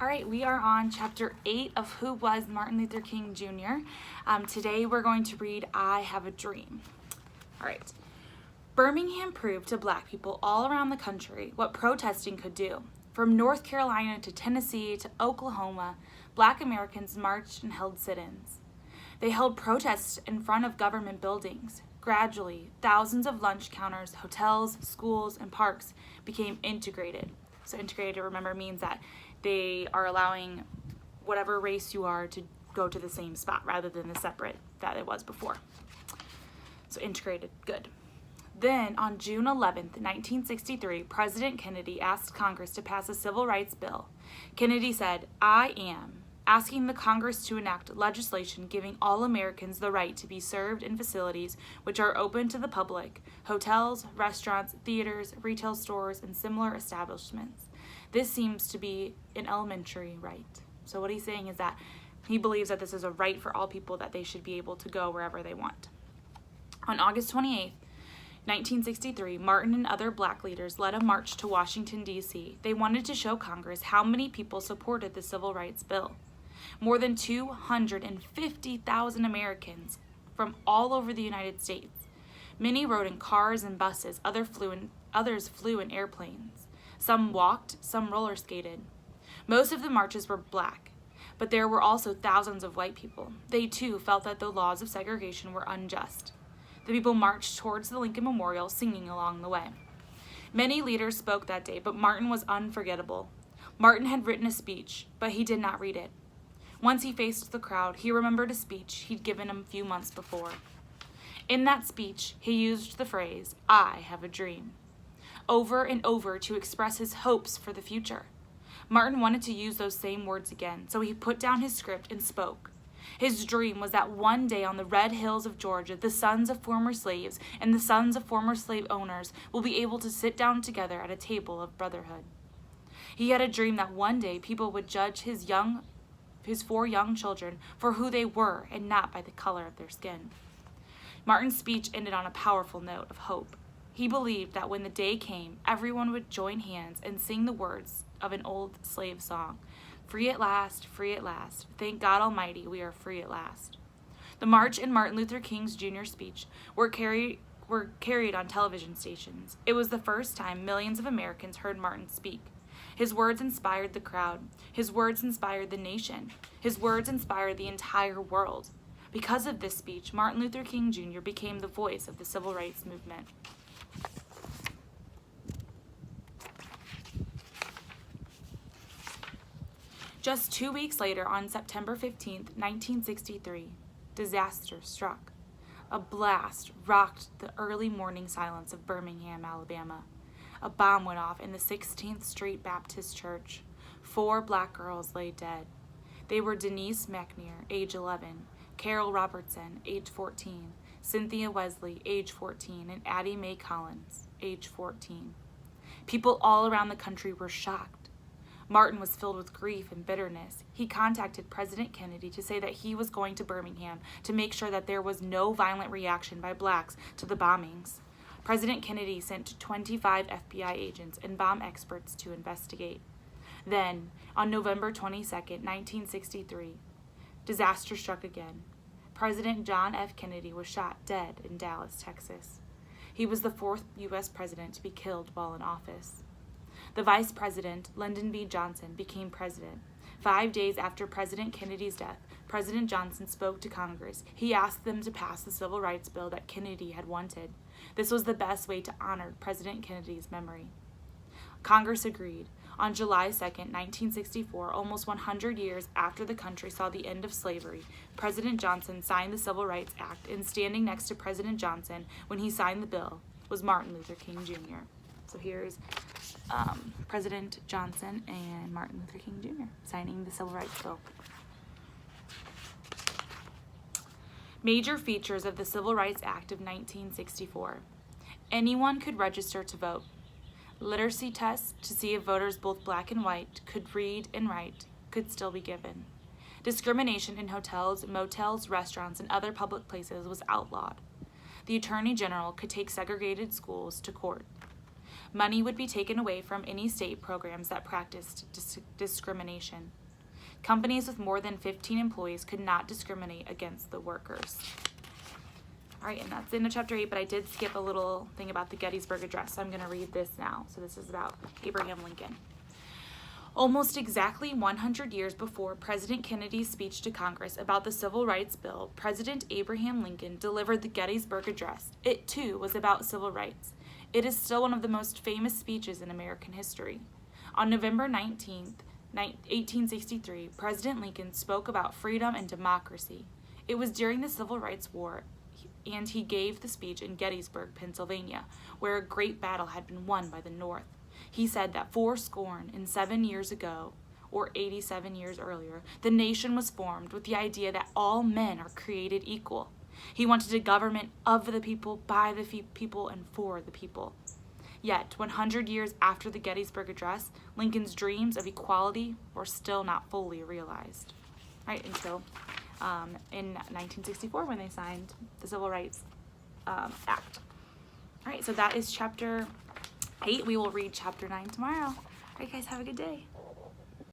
All right, we are on chapter 8 of Who Was Martin Luther King Jr. Today we're going to read I Have a Dream. All right. Birmingham proved to Black people all around the country what protesting could do. From North Carolina to Tennessee to Oklahoma, Black Americans marched and held sit-ins. They held protests in front of government buildings. Gradually, thousands of lunch counters, hotels, schools, and parks became integrated. So integrated, remember, means that they are allowing whatever race you are to go to the same spot rather than the separate that it was before. So integrated, good. Then on June 11th, 1963, President Kennedy asked Congress to pass a civil rights bill. Kennedy said, "I am asking the Congress to enact legislation giving all Americans the right to be served in facilities which are open to the public, hotels, restaurants, theaters, retail stores, and similar establishments. This seems to be an elementary right." So what he's saying is that he believes that this is a right for all people, that they should be able to go wherever they want. On August 28th, 1963, Martin and other Black leaders led a march to Washington, D.C. They wanted to show Congress how many people supported the Civil Rights Bill. More than 250,000 Americans from all over the United States. Many rode in cars and buses, others flew in airplanes. Some walked, some roller skated. Most of the marches were Black, but there were also thousands of white people. They too felt that the laws of segregation were unjust. The people marched towards the Lincoln Memorial, singing along the way. Many leaders spoke that day, but Martin was unforgettable. Martin had written a speech, but he did not read it. Once he faced the crowd, he remembered a speech he'd given a few months before. In that speech, he used the phrase, "I have a dream," over and over to express his hopes for the future. Martin wanted to use those same words again, so he put down his script and spoke. His dream was that one day on the red hills of Georgia, the sons of former slaves and the sons of former slave owners will be able to sit down together at a table of brotherhood. He had a dream that one day people would judge his 4 young children for who they were and not by the color of their skin. Martin's speech ended on a powerful note of hope. He believed that when the day came, everyone would join hands and sing the words of an old slave song, "Free at last, thank God Almighty, we are free at last." The march and Martin Luther King Jr.'s speech were carried on television stations. It was the first time millions of Americans heard Martin speak. His words inspired the crowd. His words inspired the nation. His words inspired the entire world. Because of this speech, Martin Luther King Jr. became the voice of the civil rights movement. Just 2 weeks later, on September 15th, 1963, disaster struck. A blast rocked the early morning silence of Birmingham, Alabama. A bomb went off in the 16th Street Baptist Church. 4 Black girls lay dead. They were Denise McNair, age 11, Carol Robertson, age 14, Cynthia Wesley, age 14, and Addie Mae Collins, age 14. People all around the country were shocked. Martin was filled with grief and bitterness. He contacted President Kennedy to say that he was going to Birmingham to make sure that there was no violent reaction by Blacks to the bombings. President Kennedy sent 25 FBI agents and bomb experts to investigate. Then, on November 22nd, 1963, disaster struck again. President John F. Kennedy was shot dead in Dallas, Texas. He was the 4th U.S. president to be killed while in office. The vice president, Lyndon B. Johnson, became president. 5 days after President Kennedy's death, President Johnson spoke to Congress. He asked them to pass the civil rights bill that Kennedy had wanted. This was the best way to honor President Kennedy's memory. Congress agreed. On July 2nd, 1964, almost 100 years after the country saw the end of slavery, President Johnson signed the Civil Rights Act, and standing next to President Johnson when he signed the bill was Martin Luther King Jr. So here's President Johnson and Martin Luther King Jr. signing the Civil Rights Bill. Major features of the Civil Rights Act of 1964. Anyone could register to vote. Literacy tests to see if voters, both Black and white, could read and write could still be given. Discrimination in hotels, motels, restaurants, and other public places was outlawed. The Attorney General could take segregated schools to court. Money would be taken away from any state programs that practiced discrimination. Companies with more than 15 employees could not discriminate against the workers. All right, and that's the end of chapter 8, but I did skip a little thing about the Gettysburg Address, so I'm going to read this now. So this is about Abraham Lincoln. Almost exactly 100 years before President Kennedy's speech to Congress about the Civil Rights Bill, President Abraham Lincoln delivered the Gettysburg Address. It, too, was about civil rights. It is still one of the most famous speeches in American history. On November 19th, 1863, President Lincoln spoke about freedom and democracy. It was during the Civil Rights War, and he gave the speech in Gettysburg, Pennsylvania, where a great battle had been won by the North. He said that 7 years ago, or 87 years earlier, the nation was formed with the idea that all men are created equal. He wanted a government of the people, by the people, and for the people. Yet, 100 years after the Gettysburg Address, Lincoln's dreams of equality were still not fully realized, right, until in 1964 when they signed the Civil Rights Act. All right, so that is chapter 8. We will read chapter 9 tomorrow. All right, guys, have a good day.